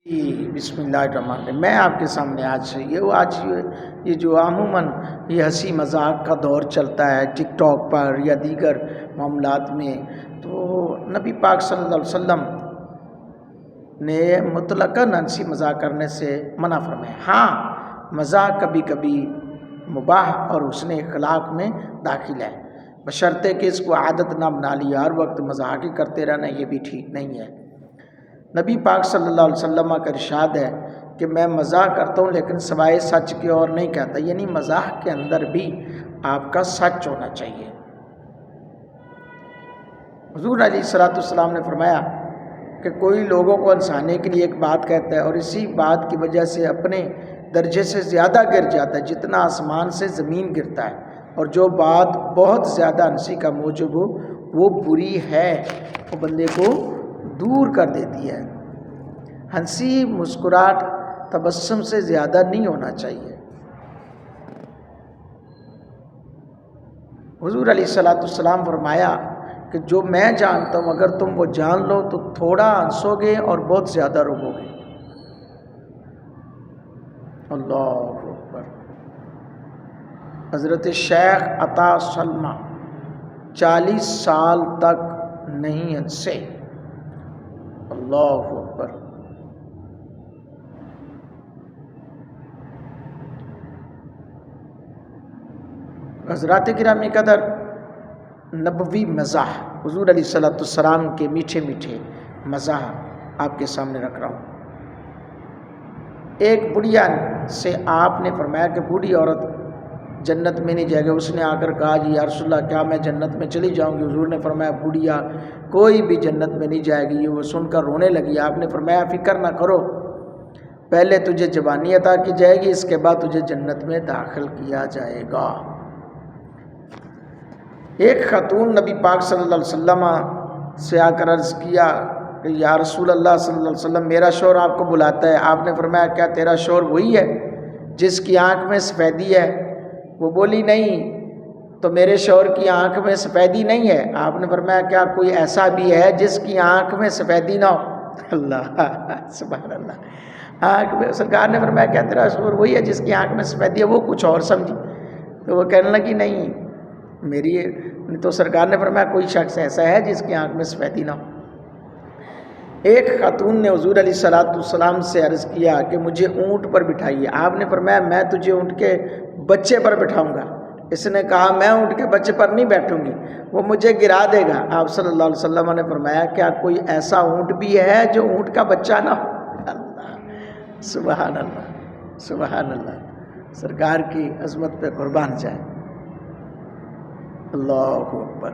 جی بسم اللہ الرحمن الرحیم۔ میں آپ کے سامنے آج یہ جو عموماً یہ ہنسی مذاق کا دور چلتا ہے ٹک ٹاک پر یا دیگر معاملات میں، تو نبی پاک صلی اللہ علیہ وسلم نے مطلقاً ہنسی مذاق کرنے سے منع فرمایا۔ ہاں، مذاق کبھی کبھی مباح اور حسن اخلاق میں داخل ہے، بشرطے کہ اس کو عادت نہ بنا لیا، ہر وقت مذاق ہی کرتے رہنا یہ بھی ٹھیک نہیں ہے۔ نبی پاک صلی اللہ علیہ وسلم کا ارشاد ہے کہ میں مزاح کرتا ہوں لیکن سوائے سچ کے اور نہیں کہتا، یعنی مزاح کے اندر بھی آپ کا سچ ہونا چاہیے۔ حضور علیہ السلام نے فرمایا کہ کوئی لوگوں کو ہنسانے کے لیے ایک بات کہتا ہے اور اسی بات کی وجہ سے اپنے درجے سے زیادہ گر جاتا ہے جتنا آسمان سے زمین گرتا ہے، اور جو بات بہت زیادہ ہنسی کا موجب ہو وہ بری ہے، وہ بندے کو دور کر دیتی ہے۔ ہنسی مسکراہٹ تبسم سے زیادہ نہیں ہونا چاہیے۔ حضور علیہ السلام فرمایا کہ جو میں جانتا ہوں اگر تم وہ جان لو تو تھوڑا ہنسو گے اور بہت زیادہ روو گے۔ اللہ اکبر۔ حضرت شیخ عطا سلمہ 40 سال تک نہیں ہنسے۔ اللہ اکبر۔ حضرات گرامی قدر، نبوی مزاح، حضور علیہ السلام کے میٹھے میٹھے مزاح آپ کے سامنے رکھ رہا ہوں۔ ایک بڑھیا سے آپ نے فرمایا کہ بوڑھی عورت جنت میں نہیں جائے گی۔ اس نے آ کر کہا جی یا رسول اللہ کیا میں جنت میں چلی جاؤں گی؟ حضور نے فرمایا بوڑھیا کوئی بھی جنت میں نہیں جائے گی۔ وہ سن کر رونے لگی۔ آپ نے فرمایا فکر نہ کرو، پہلے تجھے جوانی عطا کی جائے گی، اس کے بعد تجھے جنت میں داخل کیا جائے گا۔ ایک خاتون نبی پاک صلی اللہ علیہ وسلم سے آ کر عرض کیا کہ یا رسول اللہ صلی اللہ علیہ وسلم میرا شوہر آپ کو بلاتا ہے۔ آپ نے فرمایا کیا تیرا شوہر وہی ہے جس کی آنکھ میں سفیدی ہے؟ وہ بولی نہیں، تو میرے شوہر کی آنکھ میں سفیدی نہیں ہے۔ آپ نے فرمایا کیا کوئی ایسا بھی ہے جس کی آنکھ میں سفیدی نہ ہو؟ اللہ سبحان اللہ۔ آنکھ میں سرکار نے فرمایا کیا تیرا شوہر وہی ہے جس کی آنکھ میں سفیدی ہے؟ وہ کچھ اور سمجھی، تو وہ کہنے لگی نہیں میری، تو سرکار نے فرمایا کوئی شخص ایسا ہے جس کی آنکھ میں سفیدی نہ ہو۔ ایک خاتون نے حضور علیہ السلام سے عرض کیا کہ مجھے اونٹ پر بٹھائیے۔ آپ نے فرمایا میں تجھے اونٹ کے بچے پر بٹھاؤں گا۔ اس نے کہا میں اونٹ کے بچے پر نہیں بیٹھوں گی، وہ مجھے گرا دے گا۔ آپ صلی اللہ علیہ وسلم نے فرمایا کیا کوئی ایسا اونٹ بھی ہے جو اونٹ کا بچہ نہ ہو؟ اللہ سبحان اللہ سبحان اللہ، سرکار کی عظمت پہ قربان جائے۔ اللہ اکبر۔